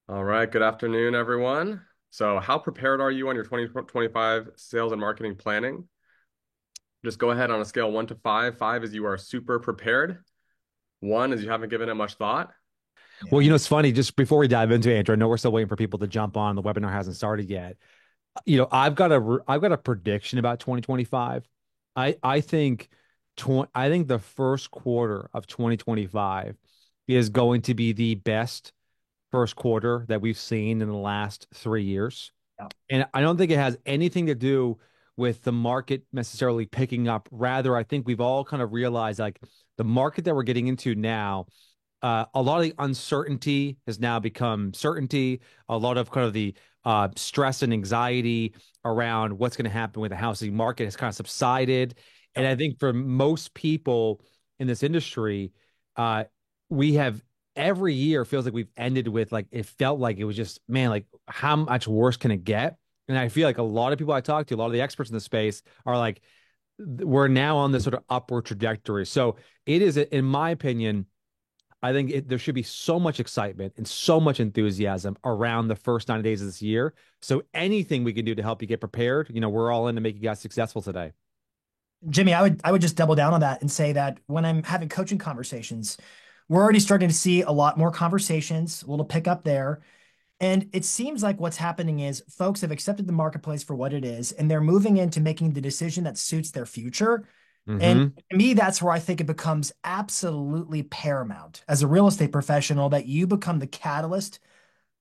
All right, good afternoon, everyone. So, how prepared are you on your 2025 sales and marketing planning? Just go ahead on a scale 1 to 5. 5 is you are super prepared. 1 is you haven't given it much thought. Well, Yeah. it's funny, just before we dive into it, Andrew, I know we're still waiting for people to jump on. The webinar hasn't started yet. I've got a prediction about 2025. I think I think the first quarter of 2025 is going to be the best first quarter that we've seen in the last 3 years. Yeah. And I don't think it has anything to do with the market necessarily picking up. Rather, I think we've all kind of realized like the market that we're getting into now, a lot of the uncertainty has now become certainty. A lot of kind of the stress and anxiety around what's going to happen with the housing market has kind of subsided. And Yep. I think for most people in this industry, uh, we have every year feels like we've ended with like it felt like it was just man, like how much worse can it get? And I feel like a lot of people I talk to, a lot of the experts in the space are like, we're now on this sort of upward trajectory. So it is, in my opinion, I think there should be so much excitement and so much enthusiasm around the first 90 days of this year. So anything we can do to help you get prepared, we're all in to make you guys successful today. Jimmy, I would just double down on that and say that when I'm having coaching conversations, we're already starting to see a lot more conversations, a little pick up there. And it seems like what's happening is folks have accepted the marketplace for what it is, and they're moving into making the decision that suits their future. And Hmm. to me, that's where I think it becomes absolutely paramount as a real estate professional that you become the catalyst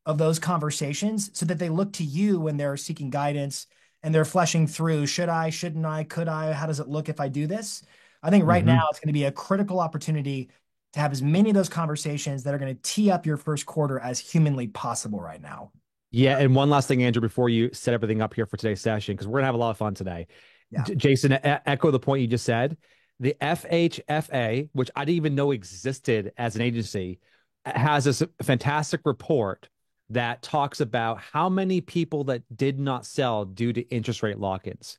of those conversations so that they look to you when they're seeking guidance and they're fleshing through, should I, shouldn't I, could I, how does it look if I do this? I think right now Hmm. it's going to be a critical opportunity to have as many of those conversations that are going to tee up your first quarter as humanly possible right now. Yeah. And one last thing, Andrew, before you set everything up here for today's session, because we're going to have a lot of fun today. Yeah. Jason, echo the point you just said. The FHFA, which I didn't even know existed as an agency, has this fantastic report that talks about how many people that did not sell due to interest rate lock-ins.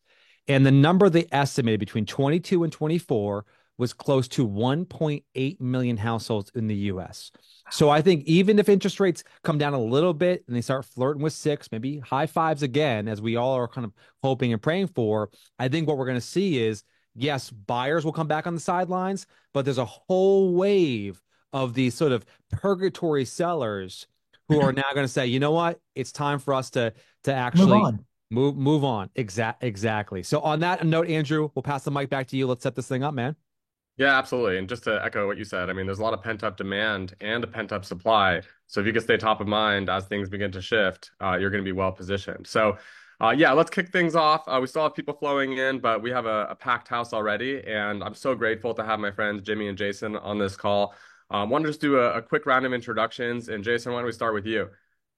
And the number they estimated between 22 and 24 was close to 1.8 million households in the US. So I think even if interest rates come down a little bit and they start flirting with six, maybe high fives again, as we all are kind of hoping and praying for, I think what we're going to see is yes, buyers will come back on the sidelines, but there's a whole wave of these sort of purgatory sellers who are now going to say, you know what, it's time for us to Move actually on. move on. Exactly. So on that note, Andrew, we'll pass the mic back to you. Let's set this thing up, man. Yeah, absolutely. And just to echo what you said, I mean, there's a lot of pent-up demand and a pent-up supply. So, if you can stay top of mind as things begin to shift, you're going to be well positioned. So, yeah, let's kick things off. We still have people flowing in, but we have a packed house already. And I'm so grateful to have my friends Jimmy and Jason on this call. Want to just do a quick round of introductions. And Jason, why don't we start with you?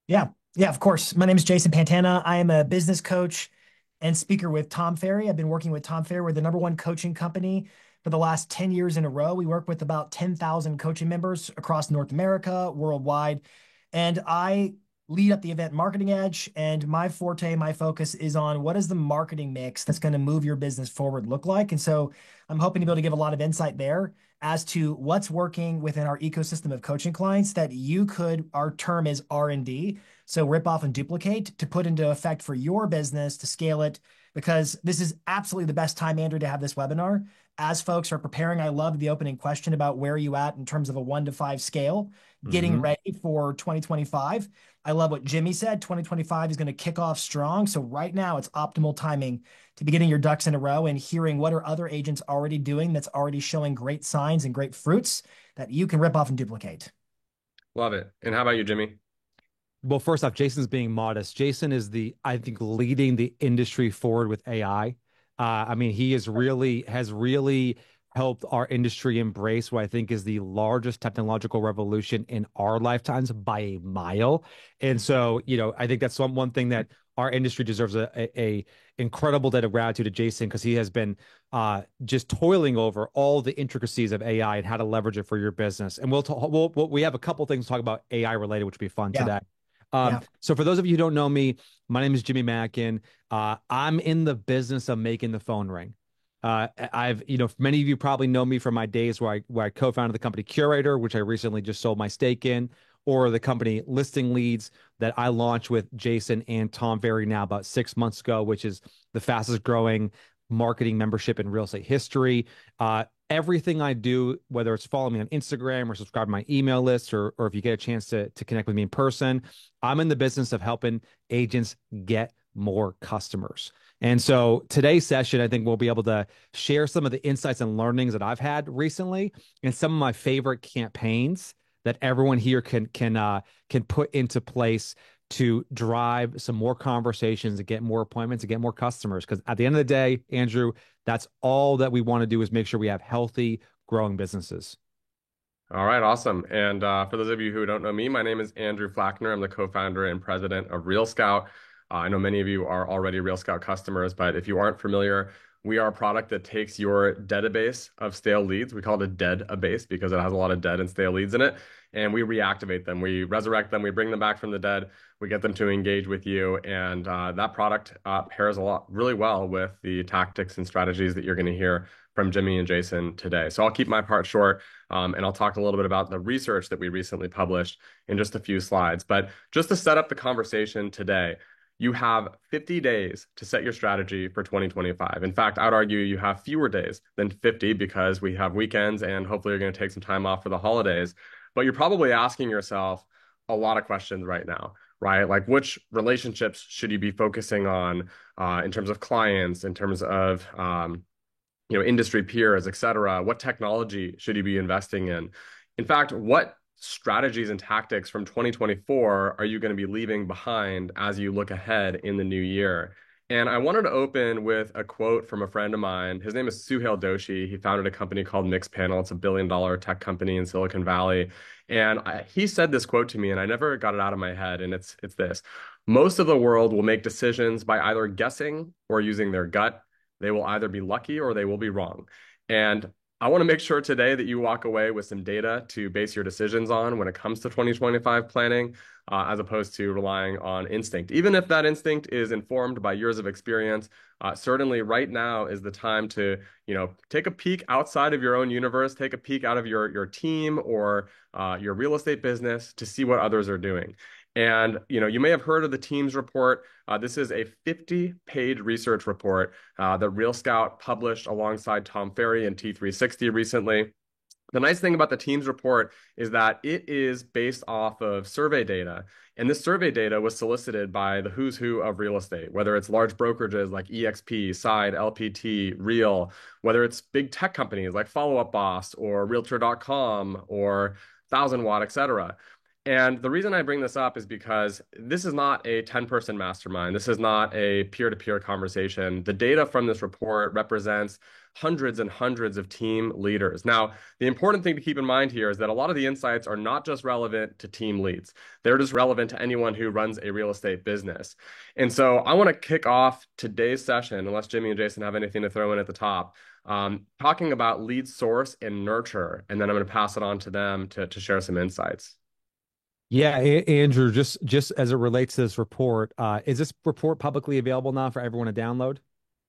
Yeah. Yeah, of course. My name is Jason Pantana. I am a business coach and speaker with Tom Ferry. I've been working with Tom Ferry. We're the number one coaching company for the last 10 years in a row. We work with about 10,000 coaching members across North America, worldwide. And I lead up the event Marketing Edge. And my forte, my focus is on what is the marketing mix that's going to move your business forward look like. And so I'm hoping to be able to give a lot of insight there as to what's working within our ecosystem of coaching clients that you could, our term is R&D. So rip off and duplicate to put into effect for your business to scale it, because this is absolutely the best time, Andrew, to have this webinar. As folks are preparing, I loved the opening question about where are you at in terms of a 1 to 5 scale, getting Hmm. ready for 2025. I love what Jimmy said. 2025 is going to kick off strong. So right now it's optimal timing to be getting your ducks in a row and hearing what are other agents already doing that's already showing great signs and great fruits that you can rip off and duplicate. Love it. And how about you, Jimmy? Well, first off, Jason's being modest. Jason is I think, leading the industry forward with AI. I mean, he has really helped our industry embrace what I think is the largest technological revolution in our lifetimes by a mile. And so, I think that's one thing that our industry deserves a incredible debt of gratitude to Jason because he has been just toiling over all the intricacies of AI and how to leverage it for your business. And we have a couple things to talk about AI related, which will be fun Yeah. today. Yeah. So for those of you who don't know me, my name is Jimmy Mackin. I'm in the business of making the phone ring. Many of you probably know me from my days where I co-founded the company Curator, which I recently just sold my stake in. or the company Listing Leads that I launched with Jason and Tom Ferry now about 6 months ago, which is the fastest growing marketing membership in real estate history. Everything I do, whether it's follow me on Instagram or subscribe to my email list, or if you get a chance to connect with me in person, I'm in the business of helping agents get more customers. And so today's session, I think we'll be able to share some of the insights and learnings that I've had recently and some of my favorite campaigns that everyone here can put into place to drive some more conversations and get more appointments and get more customers. Because at the end of the day, Andrew, that's all that we want to do is make sure we have healthy, growing businesses. All right, awesome. And for those of you who don't know me, my name is Andrew Flackner. I'm the co-founder and president of Real Scout. I know many of you are already Real Scout customers, but if you aren't familiar, we are a product that takes your database of stale leads. We call it a dead-a-base because it has a lot of dead and stale leads in it. And we reactivate them. We resurrect them. We bring them back from the dead. We get them to engage with you. And that product pairs really well with the tactics and strategies that you're going to hear from Jimmy and Jason today. So I'll keep my part short, and I'll talk a little bit about the research that we recently published in just a few slides. But just to set up the conversation today, you have 50 days to set your strategy for 2025. In fact, I'd argue you have fewer days than 50 because we have weekends and hopefully you're going to take some time off for the holidays. But you're probably asking yourself a lot of questions right now, right? Like which relationships should you be focusing on in terms of clients, in terms of industry peers, et cetera? What technology should you be investing in? In fact, what strategies and tactics from 2024 are you going to be leaving behind as you look ahead in the new year? And I wanted to open with a quote from a friend of mine. His name is Suhail Doshi. He founded a company called Mixpanel. It's a billion-dollar tech company in Silicon Valley. And he said this quote to me, and I never got it out of my head. And it's this: most of the world will make decisions by either guessing or using their gut. They will either be lucky or they will be wrong. And I want to make sure today that you walk away with some data to base your decisions on when it comes to 2025 planning, as opposed to relying on instinct. Even if that instinct is informed by years of experience, certainly right now is the time to, take a peek outside of your own universe, take a peek out of your team or your real estate business to see what others are doing. And you may have heard of the Teams report. This is a 50-page research report that Real Scout published alongside Tom Ferry and T360 recently. The nice thing about the Teams report is that it is based off of survey data. And this survey data was solicited by the who's who of real estate, whether it's large brokerages like EXP, Side, LPT, Real, whether it's big tech companies like Follow Up Boss or Realtor.com or 1000 Watt, et cetera. And the reason I bring this up is because this is not a 10-person mastermind. This is not a peer-to-peer conversation. The data from this report represents hundreds and hundreds of team leaders. Now, the important thing to keep in mind here is that a lot of the insights are not just relevant to team leads. They're just relevant to anyone who runs a real estate business. And so I want to kick off today's session, unless Jimmy and Jason have anything to throw in at the top, talking about lead source and nurture. And then I'm going to pass it on to them to share some insights. Yeah, Andrew, just as it relates to this report, is this report publicly available now for everyone to download?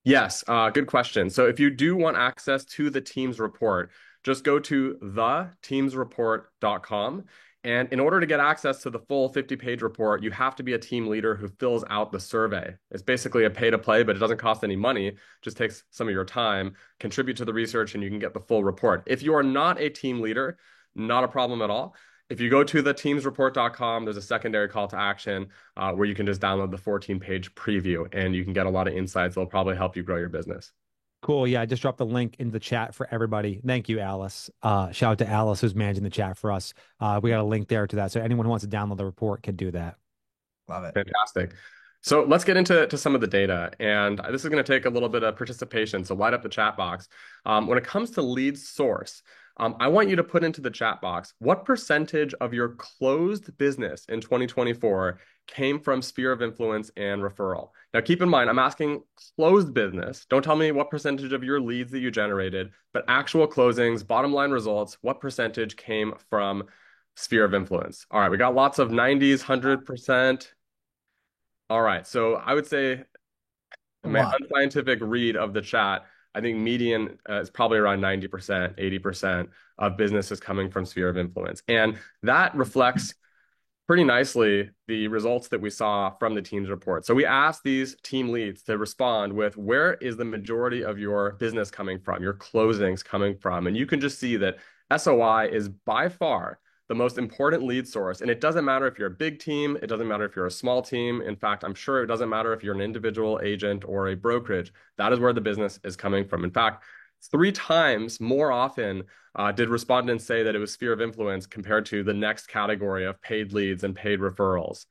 Yes, good question. So if you do want access to the Teams report, just go to theteamsreport.com. And in order to get access to the full 50-page report, you have to be a team leader who fills out the survey. It's basically a pay-to-play, but it doesn't cost any money. It just takes some of your time, contribute to the research, and you can get the full report. If you are not a team leader, not a problem at all. If you go to theteamsreport.com, there's a secondary call to action where you can just download the 14-page preview and you can get a lot of insights that'll probably help you grow your business. Cool. Yeah, I just dropped the link in the chat for everybody. Thank you, Alice. Shout out to Alice who's managing the chat for us. We got a link there to that. So anyone who wants to download the report can do that. Love it. Fantastic. So let's get into some of the data. And this is going to take a little bit of participation. So light up the chat box. When it comes to lead source, I want you to put into the chat box, what percentage of your closed business in 2024 came from sphere of influence and referral? Now, keep in mind, I'm asking closed business. Don't tell me what percentage of your leads that you generated, but actual closings, bottom line results, what percentage came from sphere of influence? All right, we got lots of 90s, 100%. All right, so I would say my unscientific read of the chat, I think median is probably around 90%, 80% of business is coming from sphere of influence. And that reflects pretty nicely the results that we saw from the teams report. So we asked these team leads to respond with where is the majority of your business coming from, your closings coming from. And you can just see that SOI is by far the most important lead source. And it doesn't matter if you're a big team, it doesn't matter if you're a small team. In fact, I'm sure it doesn't matter if you're an individual agent or a brokerage. That is where the business is coming from. In fact, 3 times more often did respondents say that it was sphere of influence compared to the next category of paid leads and paid referrals.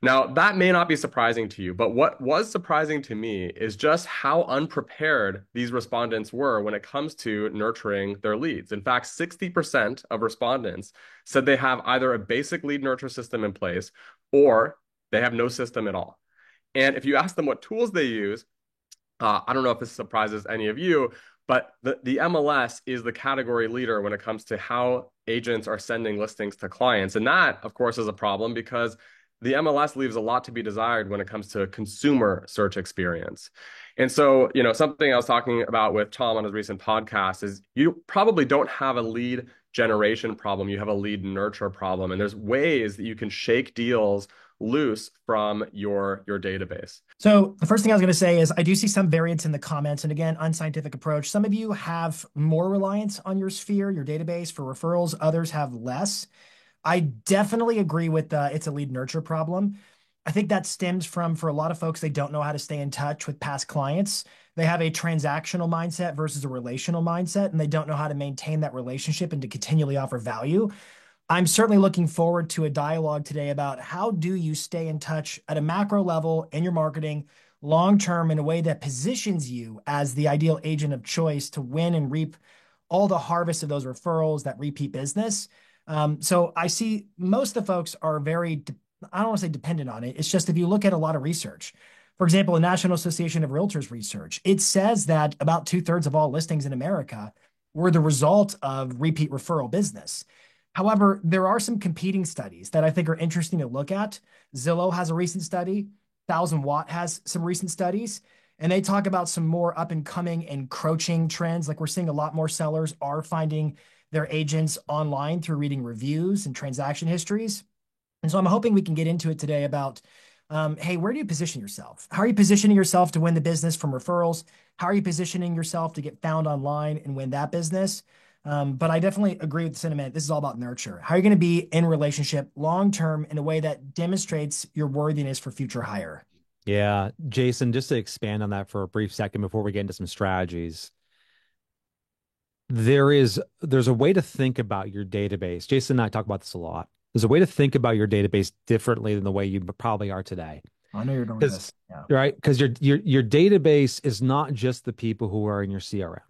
Now, that may not be surprising to you, but what was surprising to me is just how unprepared these respondents were when it comes to nurturing their leads. In fact, 60% of respondents said they have either a basic lead nurture system in place or they have no system at all. And if you ask them what tools they use, I don't know if this surprises any of you, but the MLS is the category leader when it comes to how agents are sending listings to clients. And that, of course, is a problem because the MLS leaves a lot to be desired when it comes to consumer search experience. And so, something I was talking about with Tom on his recent podcast is you probably don't have a lead generation problem, you have a lead nurture problem. And there's ways that you can shake deals loose from your database. So the first thing I was going to say is I do see some variance in the comments. And again, unscientific approach. Some of you have more reliance on your sphere, your database for referrals. Others have less. I definitely agree with it's a lead nurture problem. I think that stems from, for a lot of folks, they don't know how to stay in touch with past clients. They have a transactional mindset versus a relational mindset, and they don't know how to maintain that relationship and to continually offer value. I'm certainly looking forward to a dialogue today about how do you stay in touch at a macro level in your marketing long-term in a way that positions you as the ideal agent of choice to win and reap all the harvest of those referrals, that repeat business. So I see most of the folks are very, I don't want to say dependent on it. It's just if you look at a lot of research, for example, the National Association of Realtors research, it says that about 2/3 of all listings in America were the result of repeat referral business. However, there are some competing studies that I think are interesting to look at. Zillow has a recent study. 1000 Watt has some recent studies, and they talk about some more up and coming encroaching trends. Like we're seeing a lot more sellers are finding their agents online through reading reviews and transaction histories. And so I'm hoping we can get into it today about, hey, where do you position yourself? How are you positioning yourself to win the business from referrals? How are you positioning yourself to get found online and win that business? But I definitely agree with the sentiment. This is all about nurture. How are you going to be in relationship long-term in a way that demonstrates your worthiness for future hire? Yeah, Jason, just to expand on that for a brief second before we get into some strategies. There's a way to think about your database. Jason and I talk about this a lot. There's a way to think about your database differently than the way you probably are today. I know you're doing this. Yeah. Right? Because your database is not just the people who are in your CRM.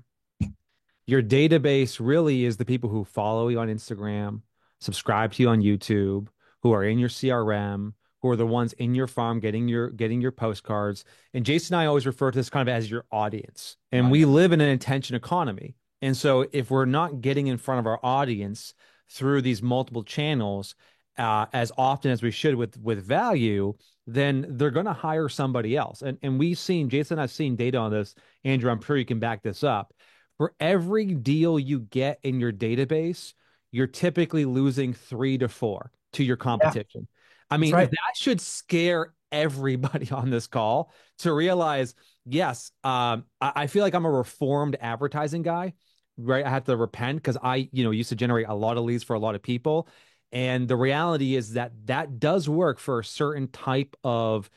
Your database really is the people who follow you on Instagram, subscribe to you on YouTube, who are in your CRM, who are the ones in your farm getting your postcards. And Jason and I always refer to this kind of as your audience. And we live in an attention economy. And so if we're not getting in front of our audience through these multiple channels as often as we should with value, then they're going to hire somebody else. And we've seen, Jason and I've seen data on this. Andrew, I'm sure you can back this up. For every deal you get in your database, you're typically losing 3 to 4 to your competition. Yeah. I mean, that should scare everybody on this call to realize, yes, I feel like I'm a reformed advertising guy, right? I have to repent because I, used to generate a lot of leads for a lot of people. And the reality is that does work for a certain type of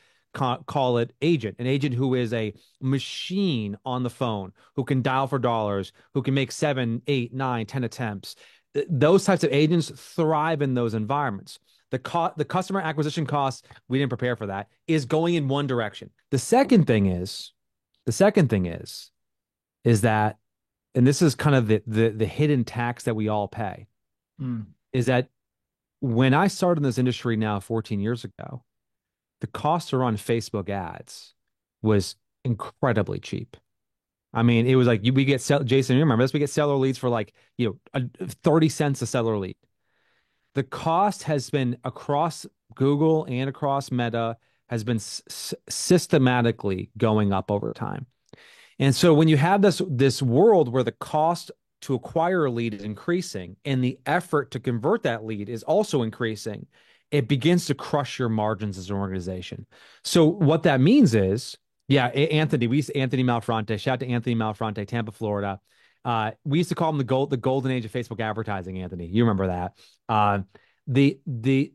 call it agent, an agent who is a machine on the phone, who can dial for dollars, who can make 7, 8, 9, 10 attempts. Those types of agents thrive in those environments. The customer acquisition cost, we didn't prepare for that, is going in one direction. The second thing is that, and this is kind of the hidden tax that we all pay, is that when I started in this industry now 14 years ago, the cost to run Facebook ads was incredibly cheap. I mean, it was like we get Jason, you remember this? We get seller leads for 30 cents a seller lead. The cost has been across Google and across Meta has been systematically going up over time. And so when you have this world where the cost to acquire a lead is increasing and the effort to convert that lead is also increasing, it begins to crush your margins as an organization. So what that means is, yeah, Anthony, we used to, Anthony Malfronte, shout out to Anthony Malfronte, Tampa, Florida. We used to call him the golden age of Facebook advertising, Anthony. You remember that.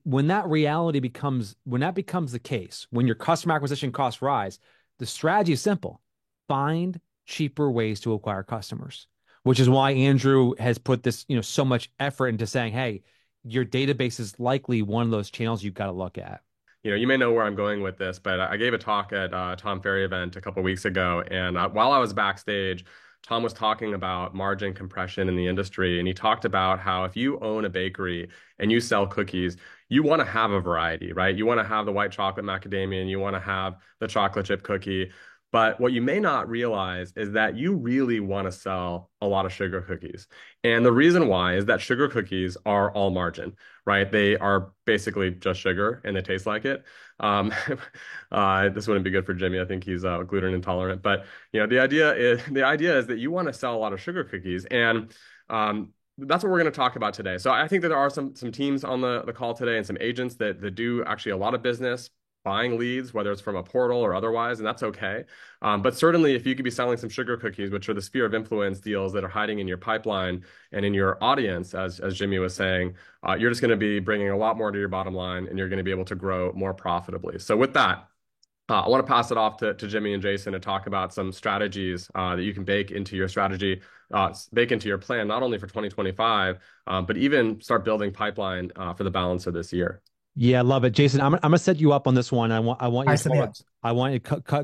When that becomes the case, when your customer acquisition costs rise, the strategy is simple. Find cheaper ways to acquire customers, which is why Andrew has put this, so much effort into saying, hey, your database is likely one of those channels you've got to look at. You may know where I'm going with this, but I gave a talk at Tom Ferry event a couple of weeks ago, and while I was backstage, Tom was talking about margin compression in the industry, and he talked about how if you own a bakery and you sell cookies, you want to have a variety, right? You want to have the white chocolate macadamia, and you want to have the chocolate chip cookie. But what you may not realize is that you really want to sell a lot of sugar cookies. And the reason why is that sugar cookies are all margin, right? They are basically just sugar and they taste like it. This wouldn't be good for Jimmy. I think he's gluten intolerant. But the idea is that you want to sell a lot of sugar cookies, and that's what we're going to talk about today. So I think that there are some teams on the call today and some agents that do actually a lot of business buying leads, whether it's from a portal or otherwise, and that's okay. But certainly if you could be selling some sugar cookies, which are the sphere of influence deals that are hiding in your pipeline and in your audience, as Jimmy was saying, you're just going to be bringing a lot more to your bottom line, and you're going to be able to grow more profitably. So with that, I want to pass it off to Jimmy and Jason to talk about some strategies that you can bake into your strategy, bake into your plan, not only for 2025, but even start building pipeline for the balance of this year. Yeah, love it, Jason. I'm gonna set you up on this one. I want you to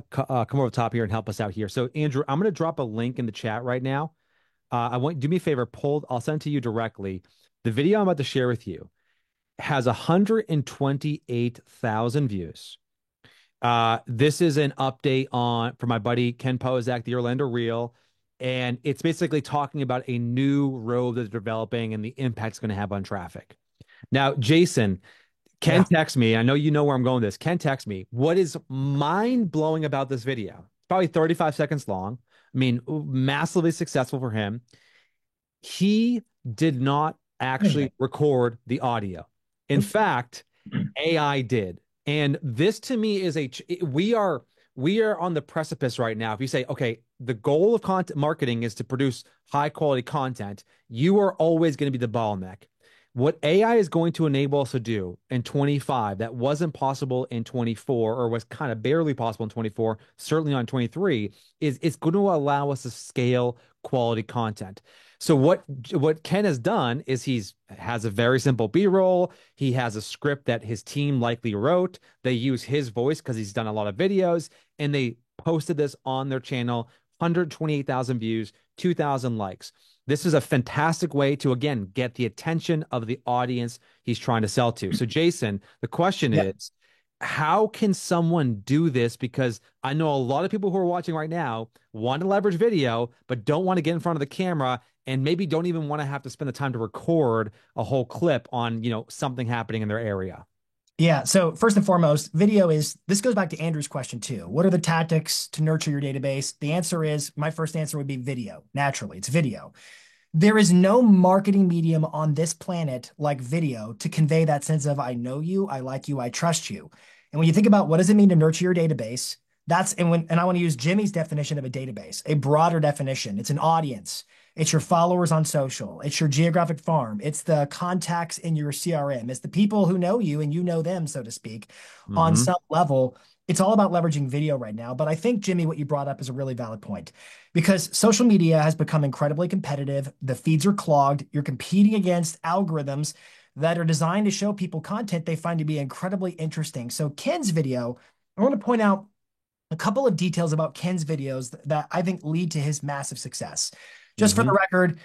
come over the top here and help us out here. So Andrew, I'm gonna drop a link in the chat right now. Do me a favor, I'll send it to you directly. The video I'm about to share with you has 128,000 views. This is an update for my buddy Ken Pozak, the Orlando Reel, and it's basically talking about a new road that they're developing and the impact it's going to have on traffic. Now, Jason, Ken text me. I know you know where I'm going with this. Ken text me. What is mind-blowing about this video? It's probably 35 seconds long. I mean, massively successful for him. He did not actually record the audio. In fact, AI did. And this to me is we are on the precipice right now. If you say, okay, the goal of content marketing is to produce high quality content, you are always going to be the bottleneck. What AI is going to enable us to do in 25 that wasn't possible in 24 or was kind of barely possible in 24, certainly on 23, is it's going to allow us to scale quality content. So what Ken has done is has a very simple B-roll. He has a script that his team likely wrote. They use his voice because he's done a lot of videos, and they posted this on their channel. 128,000 views, 2,000 likes. This is a fantastic way to, again, get the attention of the audience he's trying to sell to. So, Jason, the question is, how can someone do this? Because I know a lot of people who are watching right now want to leverage video, but don't want to get in front of the camera, and maybe don't even want to have to spend the time to record a whole clip on, something happening in their area. Yeah. So first and foremost, this goes back to Andrew's question too. What are the tactics to nurture your database? The answer is, my first answer would be video. Naturally, it's video. There is no marketing medium on this planet like video to convey that sense of, I know you, I like you, I trust you. And when you think about what does it mean to nurture your database, and I want to use Jimmy's definition of a database, a broader definition. It's an audience. It's your followers on social. It's your geographic farm. It's the contacts in your CRM. It's the people who know you and you know them, so to speak, on some level. It's all about leveraging video right now. But I think, Jimmy, what you brought up is a really valid point, because social media has become incredibly competitive. The feeds are clogged. You're competing against algorithms that are designed to show people content they find to be incredibly interesting. So Ken's video, I want to point out a couple of details about Ken's videos that I think lead to his massive success. Just for the record,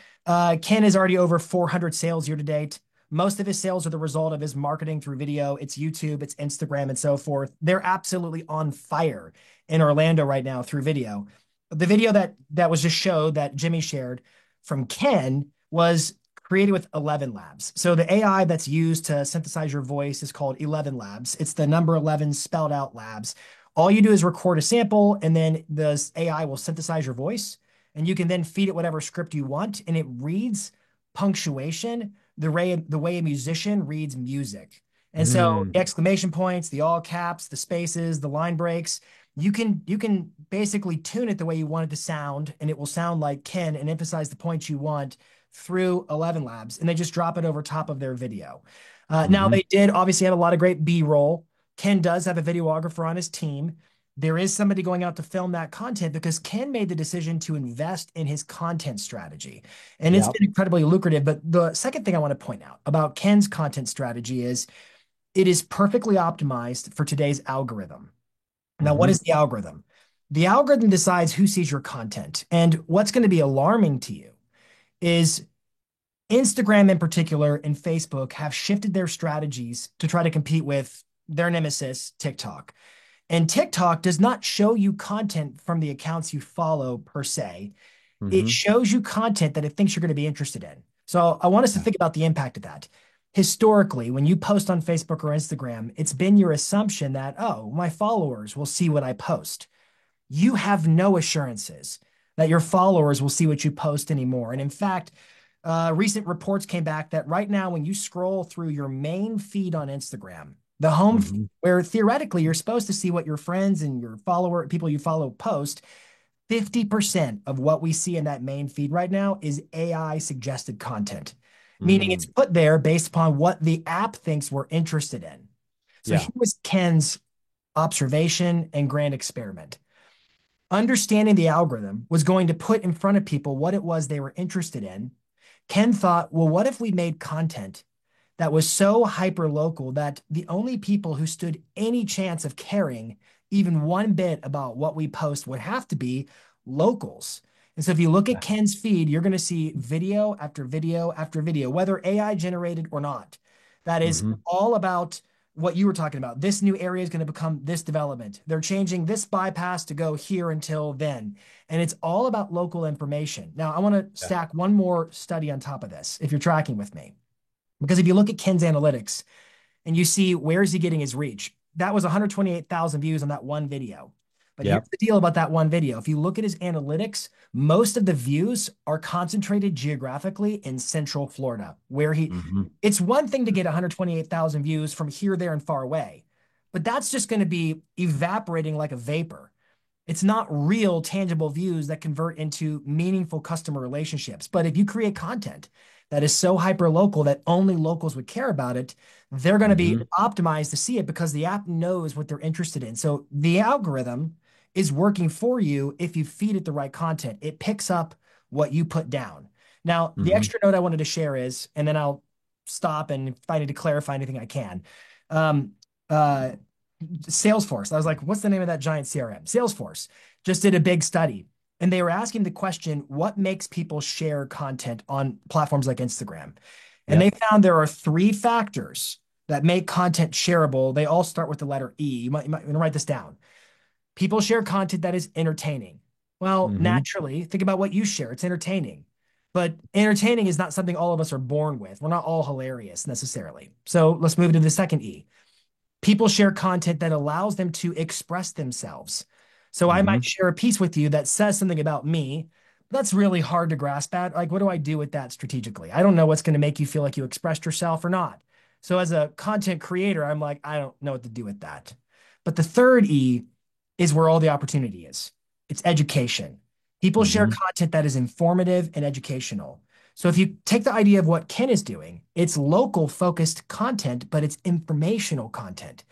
Ken is already over 400 sales year to date. Most of his sales are the result of his marketing through video. It's YouTube, it's Instagram, and so forth. They're absolutely on fire in Orlando right now through video. The video that was just showed that Jimmy shared from Ken was created with 11 Labs. So the AI that's used to synthesize your voice is called 11 Labs. It's the number 11 spelled out Labs. All you do is record a sample, and then the AI will synthesize your voice. And you can then feed it whatever script you want, and it reads punctuation the way a musician reads music. And so Mm. the exclamation points, the all caps, the spaces, the line breaks, you can basically tune it the way you want it to sound, and it will sound like Ken and emphasize the points you want through 11 Labs, and they just drop it over top of their video. Now Hmm. they did obviously have a lot of great B-roll. Ken does have a videographer on his team. There is somebody going out to film that content because Ken made the decision to invest in his content strategy. And it's Yep. been incredibly lucrative. But the second thing I want to point out about Ken's content strategy is it is perfectly optimized for today's algorithm. Now, what Hmm. is the algorithm? The algorithm decides who sees your content. And what's going to be alarming to you is Instagram in particular and Facebook have shifted their strategies to try to compete with their nemesis, TikTok. And TikTok does not show you content from the accounts you follow per se. It Hmm. shows you content that it thinks you're going to be interested in. So I want us to Yeah. think about the impact of that. Historically, when you post on Facebook or Instagram, it's been your assumption that, oh, my followers will see what I post. You have no assurances that your followers will see what you post anymore. And in fact, recent reports came back that right now, when you scroll through your main feed on Instagram, the home feed, Hmm. where theoretically you're supposed to see what your friends and your people you follow post, 50% of what we see in that main feed right now is AI suggested content, meaning it's Mm. put there based upon what the app thinks we're interested in. So Yeah. here was Ken's observation and grand experiment. Understanding the algorithm was going to put in front of people what it was they were interested in. Ken thought, well, what if we made content that was so hyper local that the only people who stood any chance of caring even one bit about what we post would have to be locals. And so if you look at Yeah. Ken's feed, you're going to see video after video after video, whether AI generated or not. That is Hmm. all about what you were talking about. This new area is going to become this development. They're changing this bypass to go here until then. And it's all about local information. Now, I want to Yeah. stack one more study on top of this, if you're tracking with me. Because if you look at Ken's analytics and you see where is he getting his reach, that was 128,000 views on that one video. But here's Yep. the deal about that one video. If you look at his analytics, most of the views are concentrated geographically in Central Florida, where Hmm. it's one thing to get 128,000 views from here, there, and far away, but that's just going to be evaporating like a vapor. It's not real, tangible views that convert into meaningful customer relationships. But if you create content that is so hyper local that only locals would care about it, they're going to be Hmm. optimized to see it because the app knows what they're interested in. So the algorithm is working for you if you feed it the right content. It picks up what you put down. Now, the Hmm. extra note I wanted to share is, and then I'll stop and if I need to clarify anything I can. Um, uh, Salesforce. I was like, what's the name of that giant CRM? Salesforce just did a big study and they were asking the question, what makes people share content on platforms like Instagram? And they Yep. found there are three factors that make content shareable. They all start with the letter E. You might write this down. People share content that is entertaining. Well, Hmm. naturally, think about what you share. It's entertaining. But entertaining is not something all of us are born with. We're not all hilarious necessarily. So let's move to the second E. People share content that allows them to express themselves. So I Hmm. might share a piece with you that says something about me. That's really hard to grasp at. Like, what do I do with that strategically? I don't know what's going to make you feel like you expressed yourself or not. So as a content creator, I'm like, I don't know what to do with that. But the third E is where all the opportunity is. It's education. People share Hmm. content that is informative and educational. So if you take the idea of what Ken is doing, it's local focused content, but it's informational content.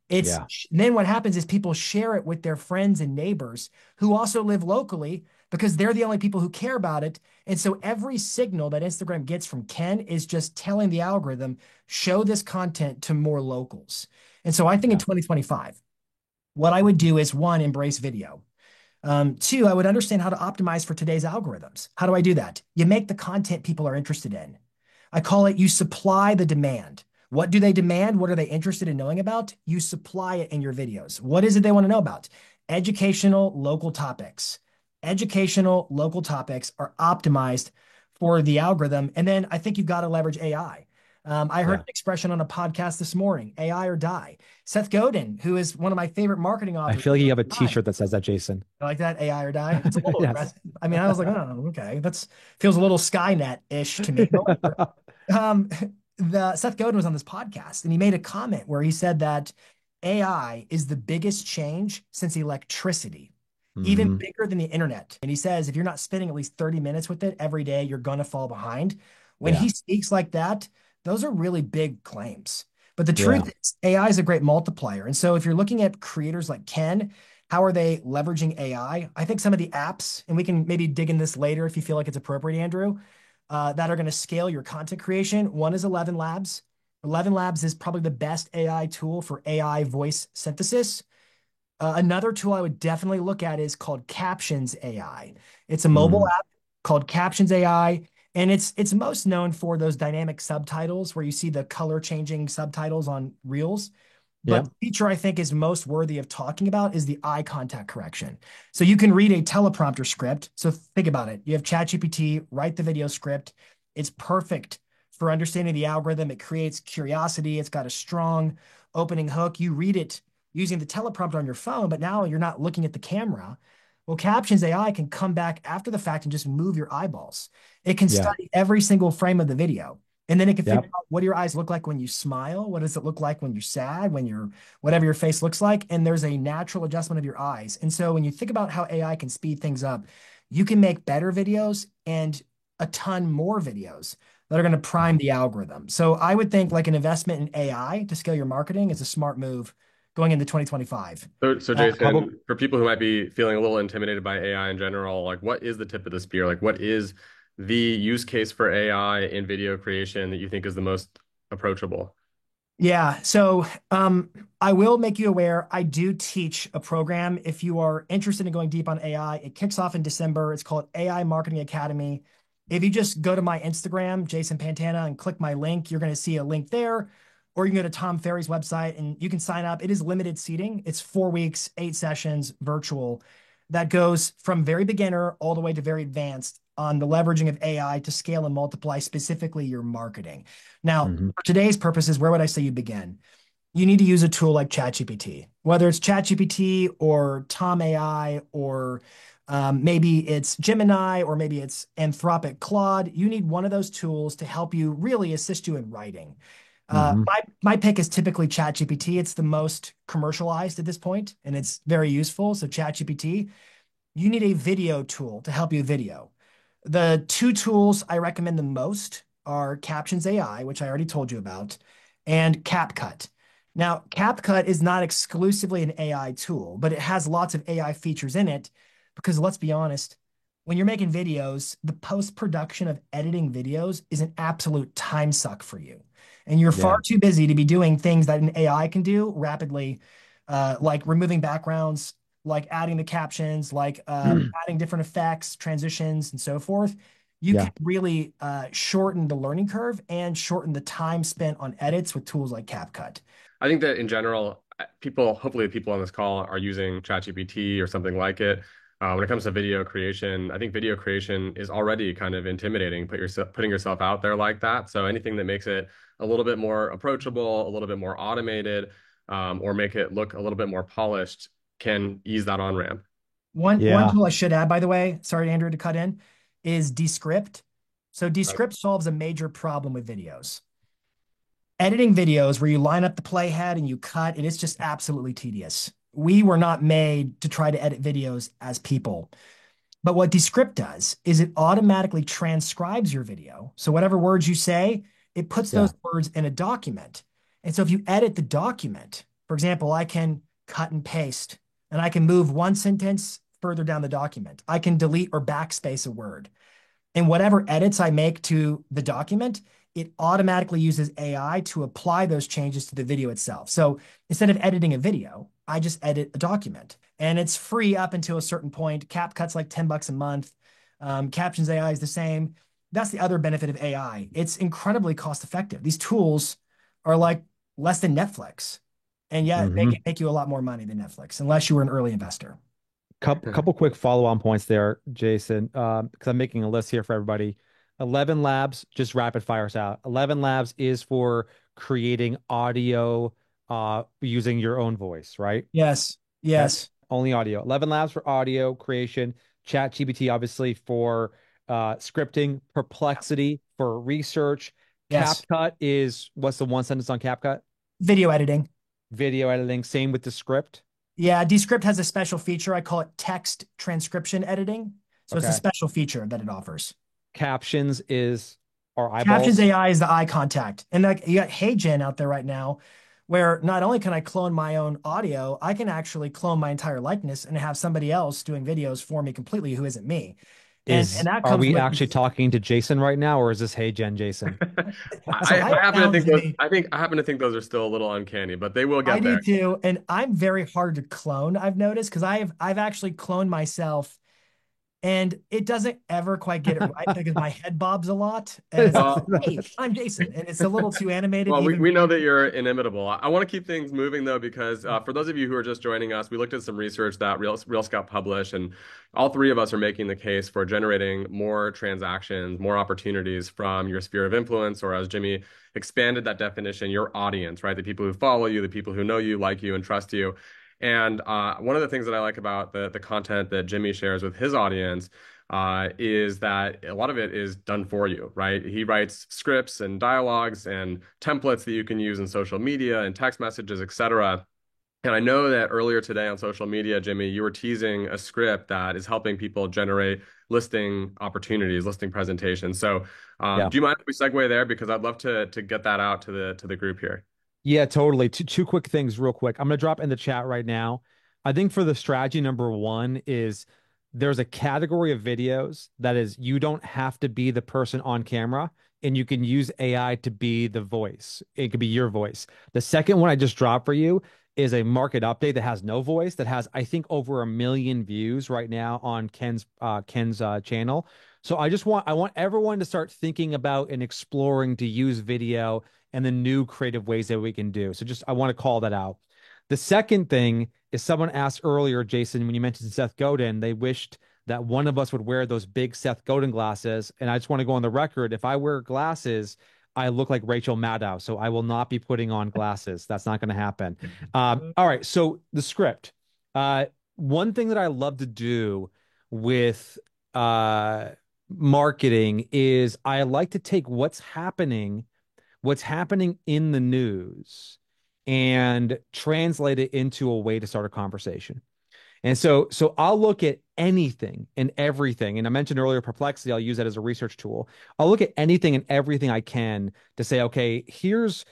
It's Yeah. then what happens is people share it with their friends and neighbors who also live locally because they're the only people who care about it. And so every signal that Instagram gets from Ken is just telling the algorithm, show this content to more locals. And so I think in Yeah. 2025, what I would do is one, embrace video. Two, I would understand how to optimize for today's algorithms. How do I do that? You make the content people are interested in. I call it you supply the demand. What do they demand? What are they interested in knowing about? You supply it in your videos. What is it they want to know about? Educational local topics. Educational local topics are optimized for the algorithm. And then I think you've got to leverage AI. I heard Yeah. an expression on a podcast this morning, AI or die. Seth Godin, who is one of my favorite marketing I authors feel like you have a time. T-shirt that says that, Jason. I like that AI or die. It's a little Yes. aggressive. I mean, I was like, oh, okay, that's feels a little Skynet-ish to me. But whatever. Um, the Seth Godin was on this podcast and he made a comment where he said that AI is the biggest change since electricity, even Hmm. bigger than the internet. And he says if you're not spending at least 30 minutes with it every day, you're going to fall behind. When Yeah. he speaks like that, those are really big claims. But the Yeah. truth is, AI is a great multiplier. And so if you're looking at creators like Ken, how are they leveraging AI? I think some of the apps, and we can maybe dig in this later if you feel like it's appropriate, Andrew, that are going to scale your content creation. One is 11 Labs. 11 Labs is probably the best AI tool for AI voice synthesis. Another tool I would definitely look at is called Captions AI. It's a mobile Hmm. app called Captions AI, and it's most known for those dynamic subtitles where you see the color changing subtitles on Reels. But Yeah. the feature I think is most worthy of talking about is the eye contact correction. So you can read a teleprompter script. So think about it. You have ChatGPT, write the video script. It's perfect for understanding the algorithm. It creates curiosity. It's got a strong opening hook. You read it using the teleprompter on your phone, but now you're not looking at the camera. Well, Captions AI can come back after the fact and just move your eyeballs. It can Yeah. study every single frame of the video. And then it can figure Yep. out what do your eyes look like when you smile? What does it look like when you're sad, when you're whatever your face looks like? And there's a natural adjustment of your eyes. And so when you think about how AI can speed things up, you can make better videos and a ton more videos that are going to prime the algorithm. So I would think like an investment in AI to scale your marketing is a smart move going into 2025. So Couple. Jason, for people who might be feeling a little intimidated by AI in general, like what is the tip of the spear? Like what is the use case for AI in video creation that you think is the most approachable? Yeah. So I will make you aware, I do teach a program. If you are interested in going deep on AI, it kicks off in December. It's called AI Marketing Academy. If you just go to my Instagram, Jason Pantana, and click my link, you're going to see a link there. Or you can go to Tom Ferry's website and you can sign up. It is limited seating. It's 4 weeks, 8 sessions, virtual. That goes from very beginner all the way to very advanced on the leveraging of AI to scale and multiply specifically your marketing. Now, Hmm. for today's purposes, where would I say you begin? You need to use a tool like ChatGPT, whether it's ChatGPT or Tom AI or maybe it's Gemini or maybe it's Anthropic Claude. You need one of those tools to help you really assist you in writing. Hmm. My pick is typically ChatGPT. It's the most commercialized at this point, and it's very useful. So ChatGPT, you need a video tool to help you video. The two tools I recommend the most are Captions AI, which I already told you about, and CapCut. Now, CapCut is not exclusively an AI tool, but it has lots of AI features in it because let's be honest, when you're making videos, the post-production of editing videos is an absolute time suck for you. And you're far Yeah. too busy to be doing things that an AI can do rapidly, like removing backgrounds, like adding the captions, like adding different effects, transitions, and so forth. You Yeah. can really shorten the learning curve and shorten the time spent on edits with tools like CapCut. I think that in general, people, hopefully the people on this call are using ChatGPT or something like it. When it comes to video creation, I think video creation is already kind of intimidating, putting yourself out there like that. So anything that makes it a little bit more approachable, a little bit more automated, or make it look a little bit more polished can ease that on ramp. One Yeah. tool I should add, by the way, sorry, Andrew, to cut in, is Descript. So Descript solves a major problem with videos. Editing videos where you line up the playhead and you cut, and it's just absolutely tedious. We were not made to try to edit videos as people. But what Descript does is it automatically transcribes your video. So whatever words you say, it puts Yeah. those words in a document. And so if you edit the document, for example, I can cut and paste, and I can move one sentence further down the document. I can delete or backspace a word. And whatever edits I make to the document, it automatically uses AI to apply those changes to the video itself. So instead of editing a video, I just edit a document and it's free up until a certain point. CapCut's like 10 bucks a month. Captions AI is the same. That's the other benefit of AI. It's incredibly cost effective. These tools are like less than Netflix, and yet they can Hmm. make you a lot more money than Netflix unless you were an early investor. Couple quick follow-on points there, Jason, because I'm making a list here for everybody. 11 Labs, just rapid fires out. 11 Labs is for creating audio using your own voice, right? Yes. Okay. Yes. Only audio. 11 Labs for audio creation. ChatGPT, obviously, for scripting. Perplexity for research. Yes. CapCut is what's the one sentence on CapCut? Video editing. Video editing. Same with the script. Yeah, Descript has a special feature. I call it text transcription editing. So it's a Okay. special feature that it offers. Captions is our Captions eyeballs. AI is the eye contact. And like you got HeyGen out there right now, where not only can I clone my own audio, I can actually clone my entire likeness and have somebody else doing videos for me completely who isn't me. And that Are comes we with actually talking to Jason right now, or is this Hey Gen Jason? so I I have happen to found think those. Jimmy. I happen to think those are still a little uncanny, but they will I get do there. too, and I'm very hard to clone. I've noticed because I've actually cloned myself, and it doesn't ever quite get it right because my head bobs a lot, and it's like, Well, hey, I'm Jason, and it's a little too animated Well, to even we know be. that you're inimitable. I want to keep things moving though, because for those of you who are just joining us, we looked at some research that Real Scout published, and all three of us are making the case for generating more transactions, more opportunities from your sphere of influence, or as Jimmy expanded that definition, your audience, right? The people who follow you, the people who know you, like you, and trust you. And one of the things that I like about the content that Jimmy shares with his audience is that a lot of it is done for you, right? He writes scripts and dialogues and templates that you can use in social media and text messages, etc. And I know that earlier today on social media, Jimmy, you were teasing a script that is helping people generate listing opportunities, listing presentations. So, Yeah. do you mind if we segue there? Because I'd love to get that out to the group here. Yeah, totally. Two quick things real quick. I'm gonna drop in the chat right now. I think for the strategy number one is there's a category of videos that is you don't have to be the person on camera and you can use AI to be the voice. It could be your voice. The second one I just dropped for you is a market update that has no voice, that has, I think, over 1 million views right now on Ken's channel. So I want everyone to start thinking about and exploring to use video and the new creative ways that we can do. So just I want to call that out. The second thing is someone asked earlier, Jason, when you mentioned Seth Godin, they wished that one of us would wear those big Seth Godin glasses. And I just want to go on the record. If I wear glasses, I look like Rachel Maddow. So I will not be putting on glasses. That's not going to happen. All right. So the script. One thing that I love to do with marketing is I like to take what's happening in the news and translate it into a way to start a conversation. And so I'll look at anything and everything. And I mentioned earlier Perplexity, I'll use that as a research tool. I'll look at anything and everything I can to say, okay, here's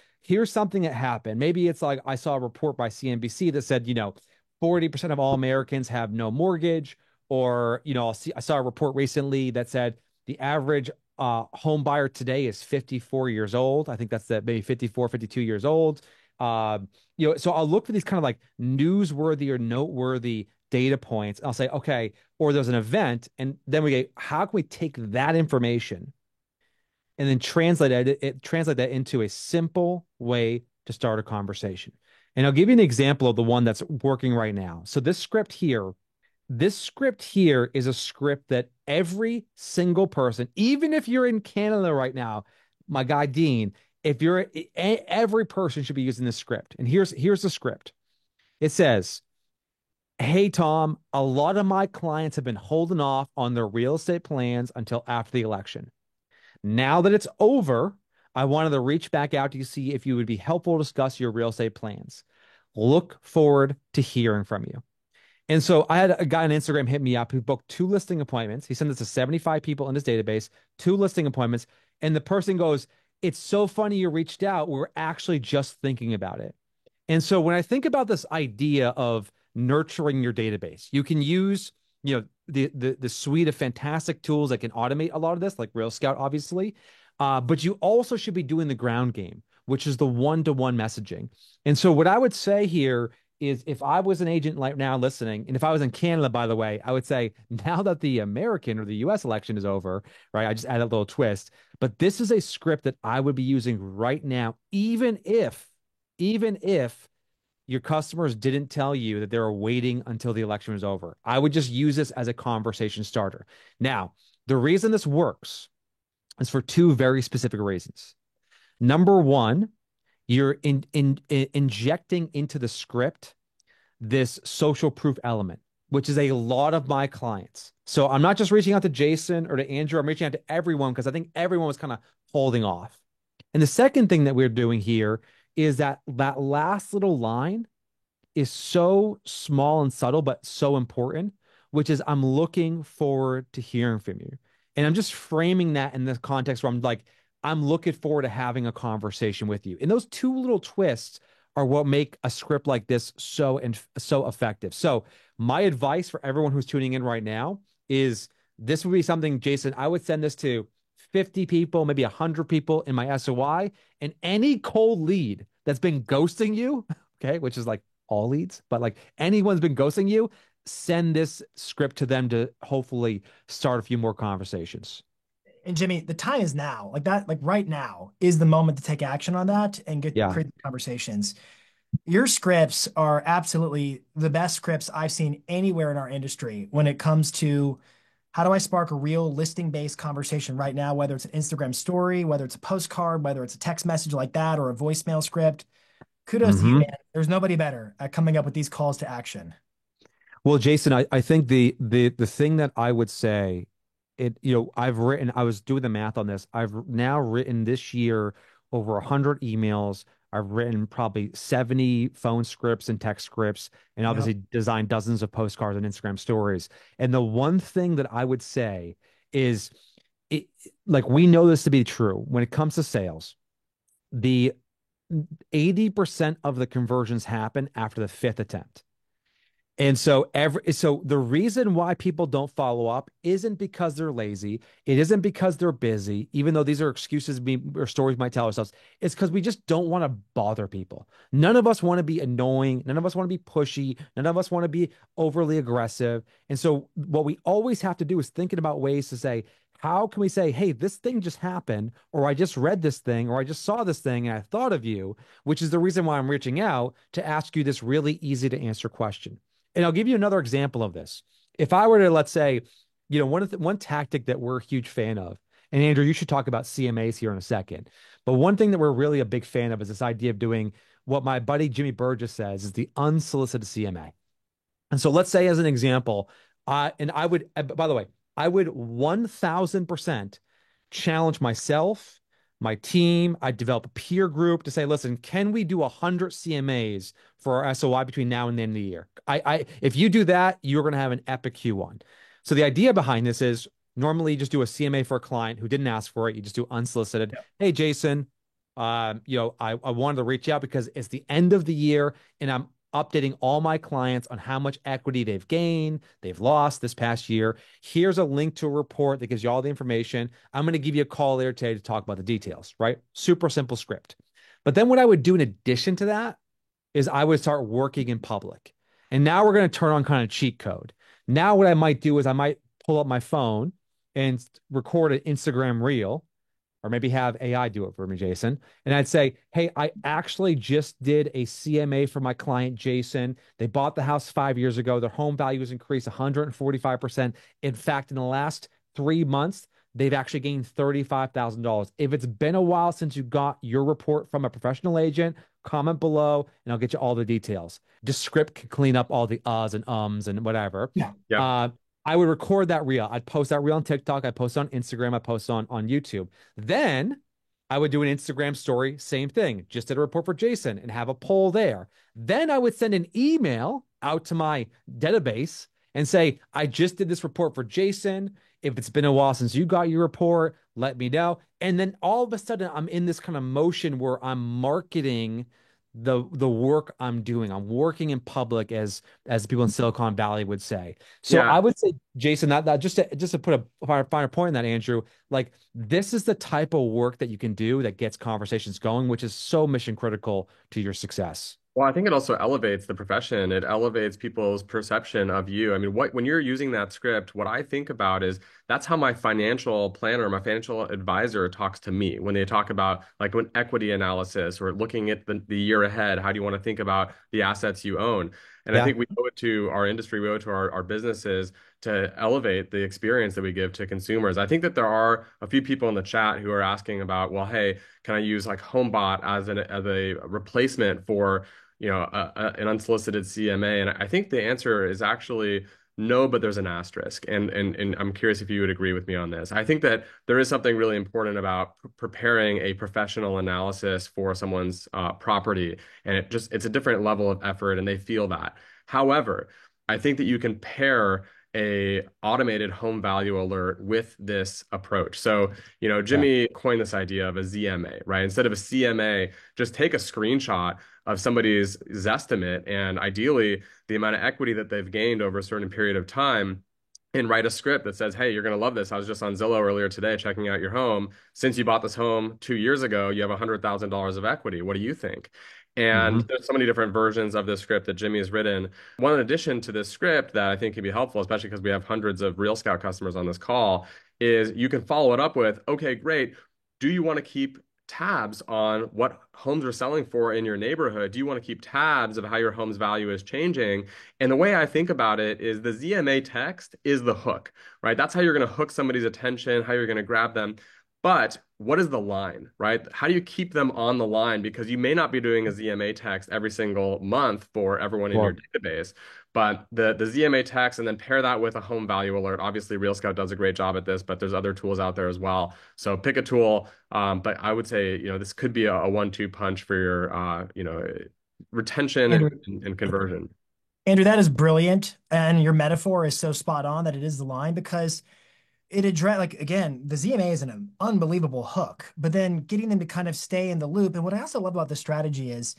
something that happened. Maybe it's like I saw a report by CNBC that said, 40% of all Americans have no mortgage, or, I saw a report recently that said the average home buyer today is 54 years old. I think that's that maybe 54, 52 years old. So I'll look for these kind of like newsworthy or noteworthy data points. I'll say, okay, or there's an event, and then we get, how can we take that information and then translate that into a simple way to start a conversation? And I'll give you an example of the one that's working right now. So this script here is a script that every single person, even if you're in Canada right now, my guy Dean, if you're every person should be using this script. And here's the script. It says, "Hey Tom, a lot of my clients have been holding off on their real estate plans until after the election. Now that it's over, I wanted to reach back out to you, see if you would be helpful to discuss your real estate plans. Look forward to hearing from you." And so I had a guy on Instagram hit me up who booked 2 listing appointments. He sent this to 75 people in his database, 2 listing appointments. And the person goes, "It's so funny you reached out. We're actually just thinking about it." And so when I think about this idea of nurturing your database, you can use, the suite of fantastic tools that can automate a lot of this, like Real Scout, obviously. But you also should be doing the ground game, which is the one-to-one messaging. And so what I would say here is, if I was an agent like now listening, and if I was in Canada, by the way, I would say, now that the American or the US election is over, right? I just add a little twist, but this is a script that I would be using right now, even if your customers didn't tell you that they were waiting until the election was over. I would just use this as a conversation starter. Now, the reason this works is for two very specific reasons. Number one, you're injecting into the script this social proof element, which is a lot of my clients. So I'm not just reaching out to Jason or to Andrew. I'm reaching out to everyone because I think everyone was kind of holding off. And the second thing that we're doing here is that that last little line is so small and subtle, but so important, which is I'm looking forward to hearing from you. And I'm just framing that in the context where I'm like, I'm looking forward to having a conversation with you. And those two little twists are what make a script like this so effective. So my advice for everyone who's tuning in right now is this would be something, Jason, I would send this to 50 people, maybe 100 people in my SOI, and any cold lead that's been ghosting you, okay, which is like all leads, but like anyone's been ghosting you, send this script to them to hopefully start a few more conversations. And Jimmy, the time is now. Like that, like right now is the moment to take action on that and get Yeah. create conversations. Your scripts are absolutely the best scripts I've seen anywhere in our industry when it comes to how do I spark a real listing-based conversation right now, whether it's an Instagram story, whether it's a postcard, whether it's a text message like that, or a voicemail script. Kudos to you, Hmm. man. There's nobody better at coming up with these calls to action. Well, Jason, I think the thing that I would say, I was doing the math on this. I've now written this year over 100 emails. I've written probably 70 phone scripts and text scripts, and Yep. obviously designed dozens of postcards and Instagram stories. And the one thing that I would say is it, like we know this to be true when it comes to sales, the 80% of the conversions happen after the fifth attempt. And so the reason why people don't follow up isn't because they're lazy. It isn't because they're busy, even though these are excuses or stories we might tell ourselves. It's because we just don't want to bother people. None of us want to be annoying. None of us want to be pushy. None of us want to be overly aggressive. And so what we always have to do is thinking about ways to say, how can we say, hey, this thing just happened, or I just read this thing, or I just saw this thing and I thought of you, which is the reason why I'm reaching out to ask you this really easy to answer question. And I'll give you another example of this. If I were to, let's say, one tactic that we're a huge fan of, and Andrew, you should talk about CMAs here in a second. But one thing that we're really a big fan of is this idea of doing what my buddy Jimmy Burgess says is the unsolicited CMA. And so let's say, as an example, and I would, by the way, I would 1000% challenge myself, my team. I develop a peer group to say, listen, can we do 100 CMAs for our SOI between now and the end of the year? If you do that, you're going to have an epic Q1. So the idea behind this is normally you just do a CMA for a client who didn't ask for it. You just do unsolicited. Yep. Hey, Jason, I wanted to reach out because it's the end of the year and I'm updating all my clients on how much equity they've gained, they've lost this past year. Here's a link to a report that gives you all the information. I'm going to give you a call later today to talk about the details, right? Super simple script. But then what I would do in addition to that is I would start working in public. And now we're going to turn on kind of cheat code. Now what I might do is I might pull up my phone and record an Instagram reel or maybe have AI do it for me, Jason. And I'd say, hey, I actually just did a CMA for my client, Jason. They bought the house 5 years ago. Their home value has increased 145%. In fact, in the last 3 months, they've actually gained $35,000. If it's been a while since you got your report from a professional agent, comment below and I'll get you all the details. Just script can clean up all the uhs and ums and whatever. Yeah. Yeah. I would record that reel. I'd post that reel on TikTok. I'd post it on Instagram. I'd post it on YouTube. Then I would do an Instagram story, same thing. Just did a report for Jason and have a poll there. Then I would send an email out to my database and say, I just did this report for Jason. If it's been a while since you got your report, let me know. And then all of a sudden, I'm in this kind of motion where I'm marketing the work I'm doing. I'm working in public, as people in Silicon Valley would say. So Yeah. I would say, Jason, that just to put a finer point on that, Andrew, like this is the type of work that you can do that gets conversations going, which is so mission critical to your success. Well, I think it also elevates the profession. It elevates people's perception of you. I mean, when you're using that script, what I think about is that's how my financial planner, my financial advisor talks to me when they talk about like when equity analysis or looking at the year ahead. How do you want to think about the assets you own? And I Yeah. think we owe it to our industry, we owe it to our businesses to elevate the experience that we give to consumers. I think that there are a few people in the chat who are asking about, well, hey, can I use like HomeBot as a replacement for an unsolicited CMA? And I think the answer is actually No, but there's an asterisk. And I'm curious if you would agree with me on this. I think that there is something really important about preparing a professional analysis for someone's property. And it's a different level of effort and they feel that. However, I think that you can pair a automated home value alert with this approach. So, Yeah. Jimmy coined this idea of a ZMA, right? Instead of a CMA, just take a screenshot of somebody's Zestimate and ideally the amount of equity that they've gained over a certain period of time and write a script that says, hey, you're going to love this. I was just on Zillow earlier today checking out your home. Since you bought this home 2 years ago, you have $100,000 of equity. What do you think? And Hmm. there's so many different versions of this script that Jimmy has written. One addition to this script that I think can be helpful, especially because we have hundreds of Real Scout customers on this call, is you can follow it up with, okay, great. Do you want to keep tabs on what homes are selling for in your neighborhood? Do you want to keep tabs of how your home's value is changing? And the way I think about it is the ZMA text is the hook, right? That's how you're going to hook somebody's attention, how you're going to grab them. But what is the line, right? How do you keep them on the line? Because you may not be doing a ZMA text every single month for everyone in your Sure. database, but the ZMA text and then pair that with a home value alert. Obviously, Real Scout does a great job at this, but there's other tools out there as well. So pick a tool. But I would say, this could be a 1-2 punch for your, retention Andrew, and conversion. Andrew, that is brilliant. And your metaphor is so spot on that it is the line because it address like again, the ZMA is an unbelievable hook, but then getting them to kind of stay in the loop. And what I also love about the strategy is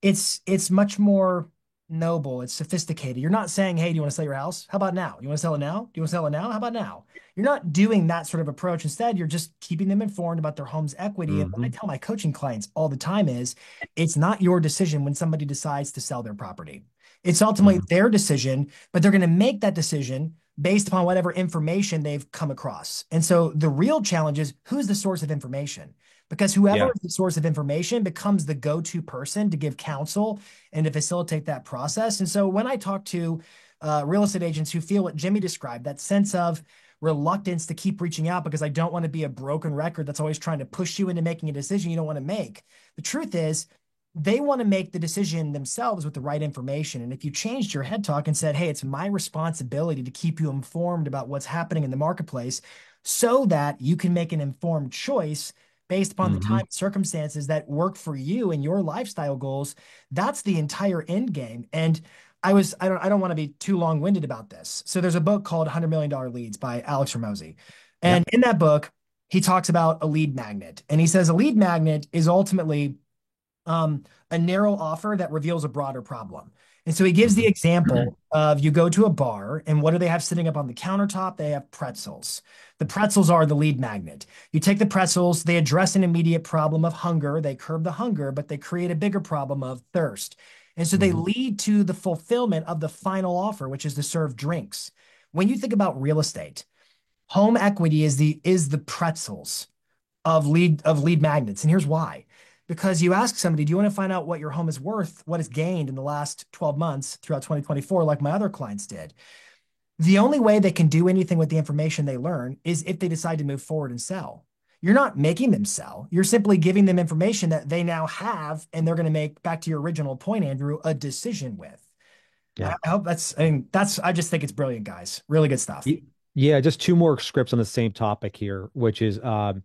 it's much more noble. It's sophisticated. You're not saying, "Hey, do you want to sell your house? How about now? You want to sell it now? Do you want to sell it now? How about now?" You're not doing that sort of approach. Instead, you're just keeping them informed about their home's equity. And what I Hmm. tell my coaching clients all the time is, it's not your decision when somebody decides to sell their property. It's ultimately Hmm. their decision, but they're going to make that decision based upon whatever information they've come across. And so the real challenge is who's the source of information? Because whoever Yeah. is the source of information becomes the go-to person to give counsel and to facilitate that process. And so when I talk to real estate agents who feel what Jimmy described, that sense of reluctance to keep reaching out because I don't want to be a broken record that's always trying to push you into making a decision you don't want to make. The truth is, they want to make the decision themselves with the right information. And if you changed your head talk and said, hey, it's my responsibility to keep you informed about what's happening in the marketplace so that you can make an informed choice based upon the time Hmm. and circumstances that work for you and your lifestyle goals, that's the entire end game. And I don't want to be too long-winded about this. So there's a book called $100 Million Leads by Alex Hormozy. Yeah. And in that book, he talks about a lead magnet. And he says a lead magnet is ultimately a narrow offer that reveals a broader problem. And so he gives the Hmm. example of you go to a bar and what do they have sitting up on the countertop? They have pretzels. The pretzels are the lead magnet. You take the pretzels, they address an immediate problem of hunger, they curb the hunger, but they create a bigger problem of thirst. And so they Hmm. lead to the fulfillment of the final offer, which is to serve drinks. When you think about real estate, home equity is the pretzels of lead magnets. And here's why. Because you ask somebody, do you want to find out what your home is worth, what it's gained in the last 12 months throughout 2024, like my other clients did? The only way they can do anything with the information they learn is if they decide to move forward and sell. You're not making them sell. You're simply giving them information that they now have, and they're going to make, back to your original point, Andrew, a decision with. Yeah. I hope I just think it's brilliant, guys. Really good stuff. Yeah, just two more scripts on the same topic here, which is I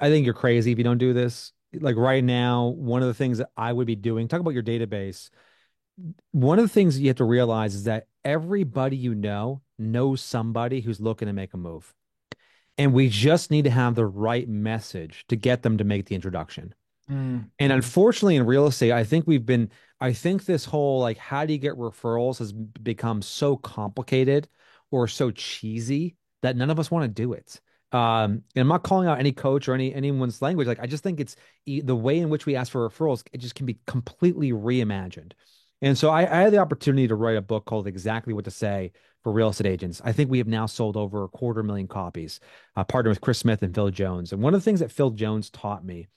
think you're crazy if you don't do this. Like right now, one of the things that I would be doing, talk about your database. One of the things you have to realize is that everybody you know knows somebody who's looking to make a move. And we just need to have the right message to get them to make the introduction. Mm. And unfortunately, in real estate, I think this whole like, how do you get referrals has become so complicated or so cheesy that none of us want to do it. And I'm not calling out any coach or anyone's language. Like, I just think it's the way in which we ask for referrals, it just can be completely reimagined. And so I had the opportunity to write a book called Exactly What to Say for Real Estate Agents. I think we have now sold over 250,000 copies, partnered with Chris Smith and Phil Jones. And one of the things that Phil Jones taught me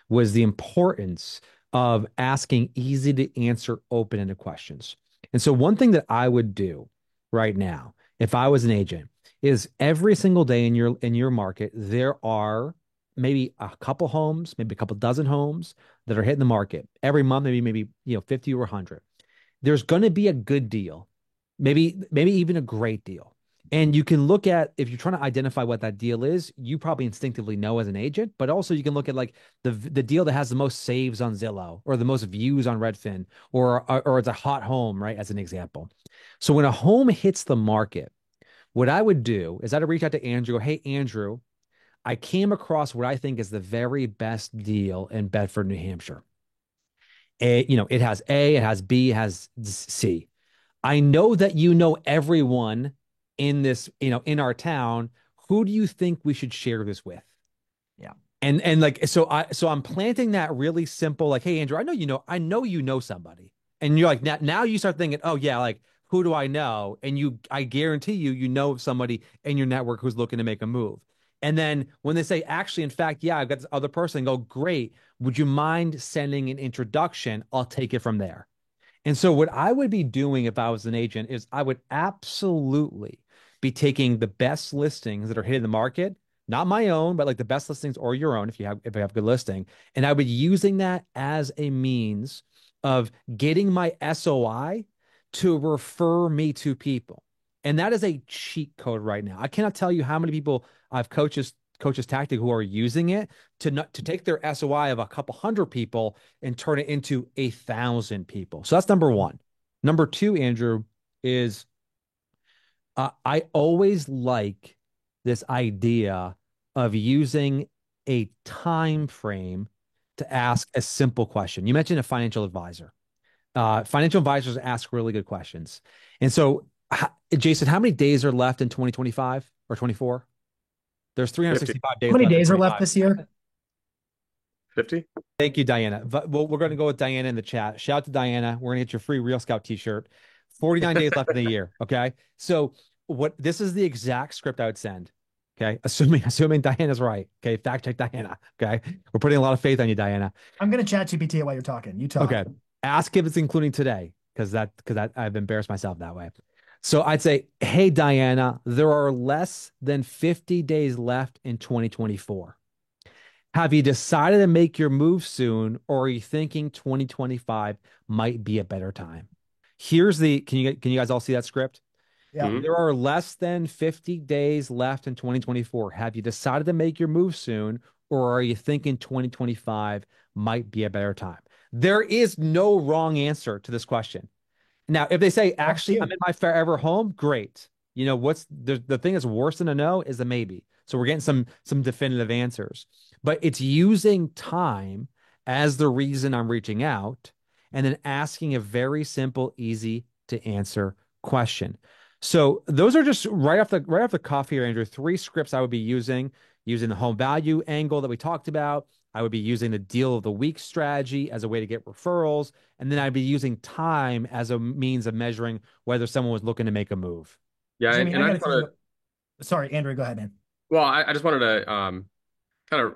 was the importance of asking easy to answer open-ended questions. And so one thing that I would do right now, if I was an agent, is every single day in your market, there are maybe a couple homes, maybe a couple dozen homes that are hitting the market. Every month, maybe 50 or 100. There's going to be a good deal maybe even a great deal. And you can look at, if you're trying to identify what that deal is, you probably instinctively know as an agent, but also you can look at like the deal that has the most saves on Zillow or the most views on Redfin or it's a hot home, right? As an example. So when a home hits the market, what I would do is I'd reach out to Andrew. Hey, Andrew, I came across what I think is the very best deal in Bedford, New Hampshire. It has A, it has B, it has C. I know that you know everyone in this, in our town. Who do you think we should share this with? Yeah. And like so I'm planting that really simple, like, hey Andrew, I know you know somebody. And you're like, now you start thinking, oh yeah, like who do I know? And I guarantee you know of somebody in your network who's looking to make a move. And then when they say, actually, in fact, yeah, I've got this other person, go, great. Would you mind sending an introduction? I'll take it from there. And so what I would be doing if I was an agent is I would absolutely be taking the best listings that are hitting the market, not my own, but like the best listings or your own if you have good listing, and I would be using that as a means of getting my SOI to refer me to people. And that is a cheat code right now. I cannot tell you how many people I've coaches tactic who are using it to take their SOI of a couple hundred people and turn it into 1,000 people. So that's number one. Number two, Andrew, is I always like this idea of using a time frame to ask a simple question. You mentioned a financial advisor. Financial advisors ask really good questions. And so, Jason, how many days are left in 2025 or 24? There's 50. 365 How days many left in days are left 25. this year? 50? Thank you, Diana. Well, we're going to go with Diana in the chat. Shout out to Diana. We're going to get your free Real Scout t-shirt. 49 days left in the year. Okay. So this is the exact script I would send. Okay. Assuming Diana's right. Okay. Fact check Diana. Okay. We're putting a lot of faith on you, Diana. I'm going to chat GPT it while you're talking. You talk. Okay. Ask if it's including today because I've embarrassed myself that way. So I'd say, hey, Diana, there are less than 50 days left in 2024. Have you decided to make your move soon, or are you thinking 2025 might be a better time? Can you guys all see that script? Yeah. Mhm. There are less than 50 days left in 2024. Have you decided to make your move soon, or are you thinking 2025 might be a better time? There is no wrong answer to this question. Now, if they say, actually, I'm in my forever home, great. What's the thing that's worse than a no is a maybe. So we're getting some definitive answers. But it's using time as the reason I'm reaching out and then asking a very simple, easy to answer question. So those are just right off the cuff here, Andrew. Three scripts I would be using the home value angle that we talked about. I would be using the deal of the week strategy as a way to get referrals. And then I'd be using time as a means of measuring whether someone was looking to make a move. Yeah, Jimmy, and I I got to just tell want you. Sorry, Andrew, go ahead, man. well, I just wanted to kind of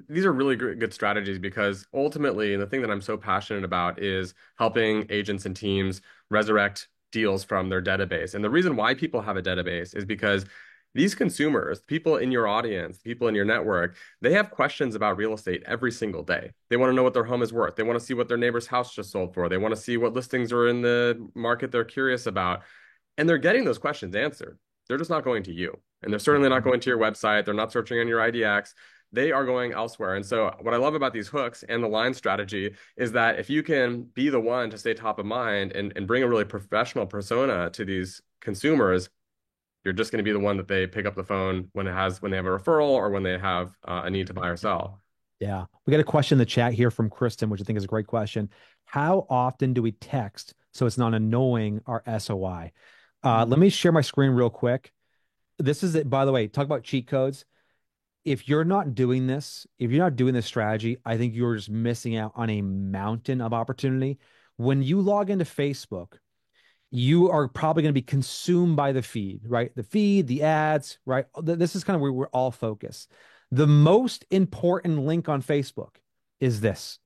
these are really good strategies because ultimately the thing that I'm so passionate about is helping agents and teams resurrect deals from their database. And the reason why people have a database is because these consumers, people in your audience, people in your network, they have questions about real estate every single day. They want to know what their home is worth. They want to see what their neighbor's house just sold for. They want to see what listings are in the market they're curious about. And they're getting those questions answered. They're just not going to you. And they're certainly not going to your website. They're not searching on your IDX. They are going elsewhere. And so, what I love about these hooks and the line strategy is that if you can be the one to stay top of mind and bring a really professional persona to these consumers, you're just going to be the one that they pick up the phone when they have a referral or when they have a need to buy or sell. Yeah. We got a question in the chat here from Kristen, which I think is a great question. How often do we text so it's not annoying our SOI? Let me share my screen real quick. This is it, by the way, talk about cheat codes. If you're not doing this, if you're not doing this strategy, I think you're just missing out on a mountain of opportunity. When you log into Facebook, you are probably going to be consumed by the feed, right? The feed, the ads, right? This is kind of where we're all focused. The most important link on Facebook is this.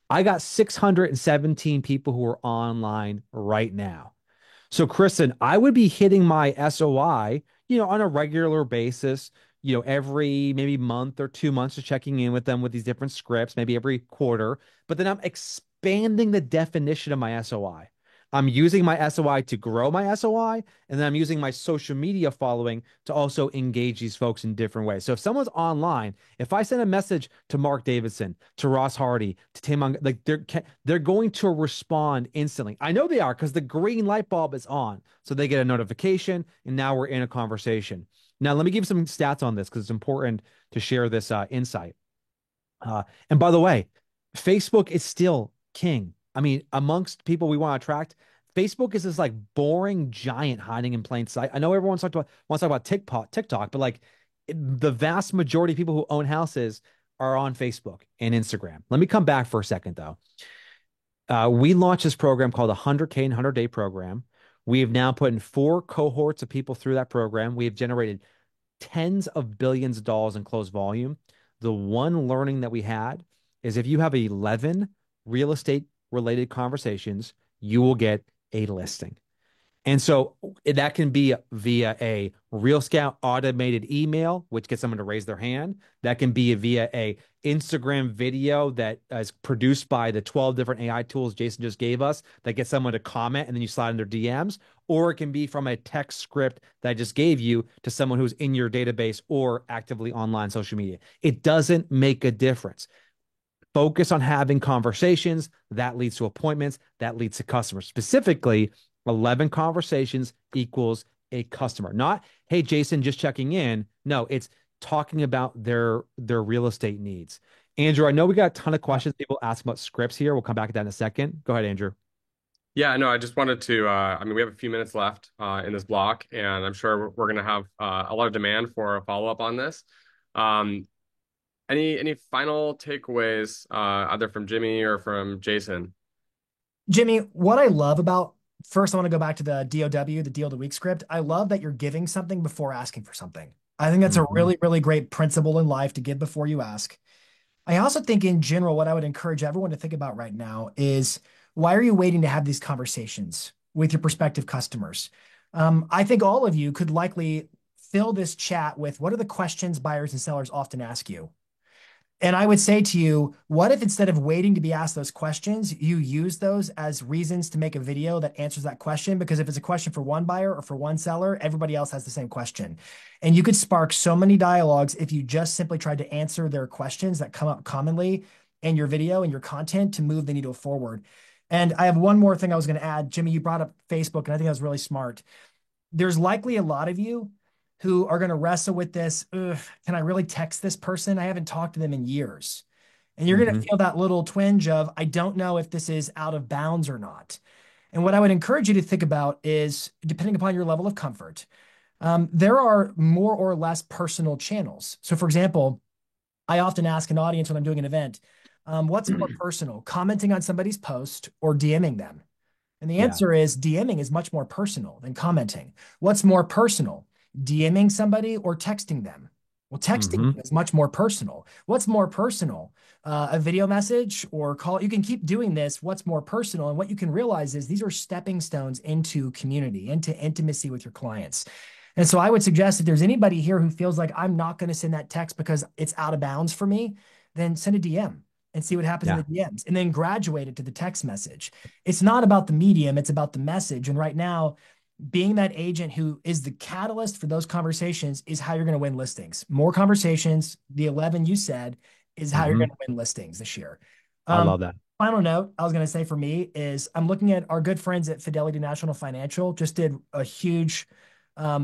I got 617 people who are online right now. So, Kristen, I would be hitting my SOI, on a regular basis, every maybe month or 2 months, just checking in with them with these different scripts, maybe every quarter. But then I'm expanding the definition of my SOI. I'm using my SOI to grow my SOI, and then I'm using my social media following to also engage these folks in different ways. So if someone's online, if I send a message to Mark Davidson, to Ross Hardy, to Tim, like they're going to respond instantly. I know they are because the green light bulb is on, so they get a notification, and now we're in a conversation. Now let me give some stats on this because it's important to share this insight. And by the way, Facebook is still king. I mean, amongst people we want to attract, Facebook is this like boring giant hiding in plain sight. I know everyone wants to talk about TikTok, but like the vast majority of people who own houses are on Facebook and Instagram. Let me come back for a second though. We launched this program called the 100K and 100 Day program. We have now put in 4 cohorts of people through that program. We have generated tens of billions of dollars in closed volume. The one learning that we had is if you have 11 real estate related conversations, you will get a listing. And so that can be via a Real Scout automated email, which gets someone to raise their hand. That can be via a Instagram video that is produced by the 12 different AI tools Jason just gave us that gets someone to comment and then you slide in their DMs. Or it can be from a text script that I just gave you to someone who's in your database or actively online social media. It doesn't make a difference. Focus on having conversations. That leads to appointments. That leads to customers. Specifically, 11 conversations equals a customer. Not, hey, Jason, just checking in. No, it's talking about their real estate needs. Andrew, I know we got a ton of questions people ask about scripts here. We'll come back to that in a second. Go ahead, Andrew. Yeah, no, I just wanted to, I mean, we have a few minutes left in this block, and I'm sure we're going to have a lot of demand for a follow-up on this. Um, any final takeaways, either from Jimmy or from Jason? Jimmy, what I love about first, I want to go back to the DOW, the deal of the week script. I love that you're giving something before asking for something. I think that's a really, really great principle in life to give before you ask. I also think in general, what I would encourage everyone to think about right now is why are you waiting to have these conversations with your prospective customers? I think all of you could likely fill this chat with what are the questions buyers and sellers often ask you? And I would say to you, what if instead of waiting to be asked those questions, you use those as reasons to make a video that answers that question? Because if it's a question for one buyer or for one seller, everybody else has the same question. And you could spark so many dialogues if you just simply tried to answer their questions that come up commonly in your video and your content to move the needle forward. And I have one more thing I was going to add. Jimmy, you brought up Facebook, and I think that was really smart. There's likely a lot of you who are going to wrestle with this. Can I really text this person? I haven't talked to them in years. And you're going to feel that little twinge of, I don't know if this is out of bounds or not. And what I would encourage you to think about is, depending upon your level of comfort, there are more or less personal channels. So for example, I often ask an audience when I'm doing an event, what's more personal, commenting on somebody's post or DMing them? And the answer is DMing is much more personal than commenting. What's more personal? DMing somebody or texting them? Well, texting is much more personal. What's more personal? A video message or call? You can keep doing this. What's more personal? And what you can realize is these are stepping stones into community, into intimacy with your clients. And so I would suggest if there's anybody here who feels like I'm not going to send that text because it's out of bounds for me, then send a DM and see what happens in the DMs and then graduate it to the text message. It's not about the medium, it's about the message. And right now, being that agent who is the catalyst for those conversations is how you're going to win listings. More conversations, the 11 you said, is how you're going to win listings this year. I love that. Final note I was going to say for me is I'm looking at our good friends at Fidelity National Financial, just did a huge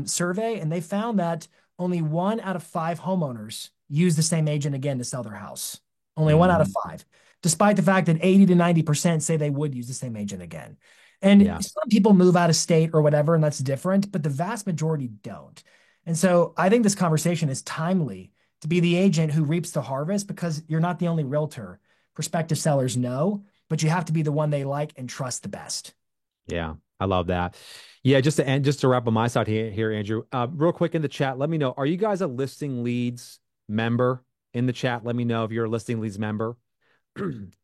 survey, and they found that only 1 out of 5 homeowners use the same agent again to sell their house. Only 1 out of 5, despite the fact that 80 to 90% say they would use the same agent again. And some people move out of state or whatever, and that's different, but the vast majority don't. And so I think this conversation is timely to be the agent who reaps the harvest because you're not the only realtor prospective sellers know, but you have to be the one they like and trust the best. Yeah, I love that. Yeah, just to wrap on my side here, Andrew, real quick in the chat, let me know, are you guys a Listing Leads member? In the chat, let me know if you're a Listing Leads member.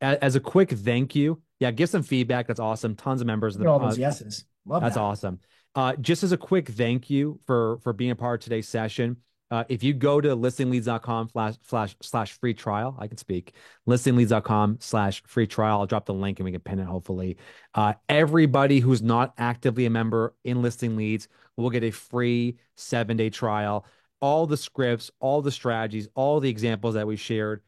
As a quick thank you, give some feedback. That's awesome. Tons of members. All those yeses. Love that's that. awesome. Just as a quick thank you for being a part of today's session, If you go to listingleads.com slash free trial, I can speak. Listingleads.com slash free trial. I'll drop the link and we can pin it hopefully. Everybody who's not actively a member in Listing Leads will get a free 7-day trial. All the scripts, all the strategies, all the examples that we shared,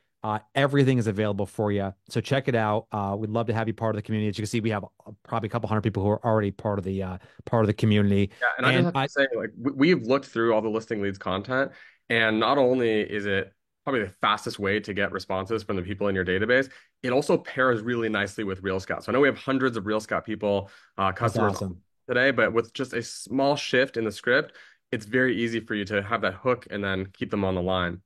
everything is available for you. So check it out. We'd love to have you part of the community. As you can see, we have probably a couple hundred people who are already part of the community. Yeah, and I just And have to say, like, we've looked through all the Listing Leads content, and not only is it probably the fastest way to get responses from the people in your database, it also pairs really nicely with Real Scout. So I know we have hundreds of Real Scout people, that's customers awesome. today, but with just a small shift in the script, it's very easy for you to have that hook and then keep them on the line.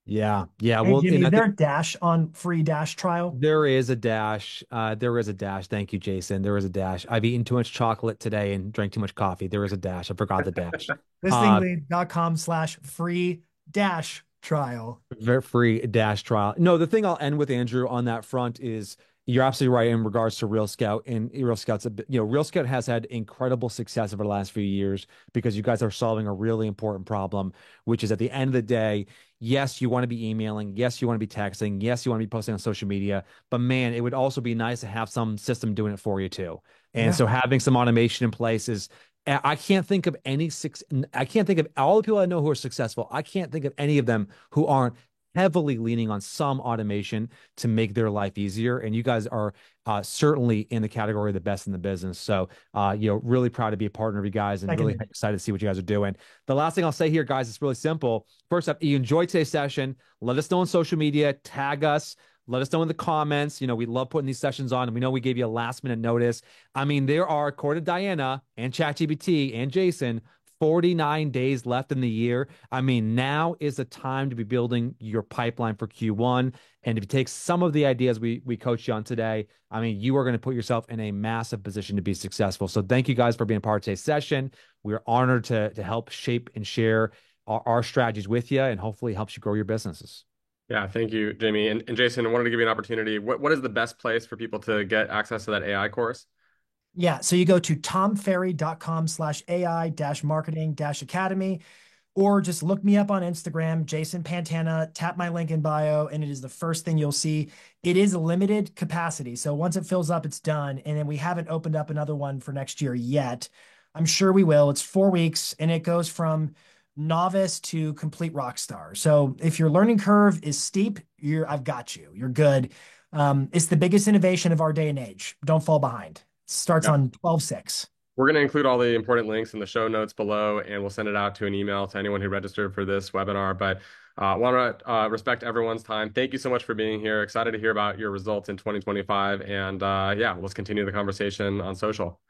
Yeah, yeah. Hey, Well, Jimmy, and is I there think a dash on free dash trial? there is a dash. There is a dash. Thank you, Jason. There is a dash. I've eaten too much chocolate today and drank too much coffee. There is a dash. I forgot the dash. Uh, Listinglead.com slash free dash trial. Very free dash trial. No, the thing I'll end with, Andrew, on that front is you're absolutely right in regards to Real Scout. And Real Scout's Real Scout has had incredible success over the last few years because you guys are solving a really important problem, which is at the end of the day, yes, you want to be emailing, yes, you want to be texting, yes, you want to be posting on social media, but man, it would also be nice to have some system doing it for you too. And Yeah. so having some automation in place is I can't think of any six. I can't think of all the people I know who are successful. I can't think of any of them who aren't heavily leaning on some automation to make their life easier. And you guys are certainly in the category of the best in the business. So, really proud to be a partner of you guys and really Seconded. excited to see what you guys are doing. The last thing I'll say here, guys, is really simple. First up, you enjoyed today's session. Let us know on social media, tag us. Let us know in the comments. We love putting these sessions on, and we know we gave you a last minute notice. I mean, there are, according to Diana and ChatGPT and Jason, 49 days left in the year. I mean, now is the time to be building your pipeline for Q1. And if you take some of the ideas we coached you on today, I mean, you are going to put yourself in a massive position to be successful. So thank you guys for being a part of today's session. We're honored to help shape and share our strategies with you and hopefully helps you grow your businesses. Yeah, thank you, Jamie. And Jason, I wanted to give you an opportunity. What is the best place for people to get access to that AI course? Yeah. So you go to tomferry.com slash AI dash marketing dash academy, or just look me up on Instagram, Jason Pantana, tap my link in bio, and it is the first thing you'll see. It is a limited capacity. So once it fills up, it's done. And then we haven't opened up another one for next year yet. I'm sure we will. It's 4 weeks and it goes from novice to complete rock star. So if your learning curve is steep, I've got you. You're good. It's the biggest innovation of our day and age. Don't fall behind. It starts Yeah. on 12/6. We're going to include all the important links in the show notes below, and we'll send it out to an email to anyone who registered for this webinar. But want to respect everyone's time. Thank you so much for being here. Excited to hear about your results in 2025. And yeah, let's continue the conversation on social.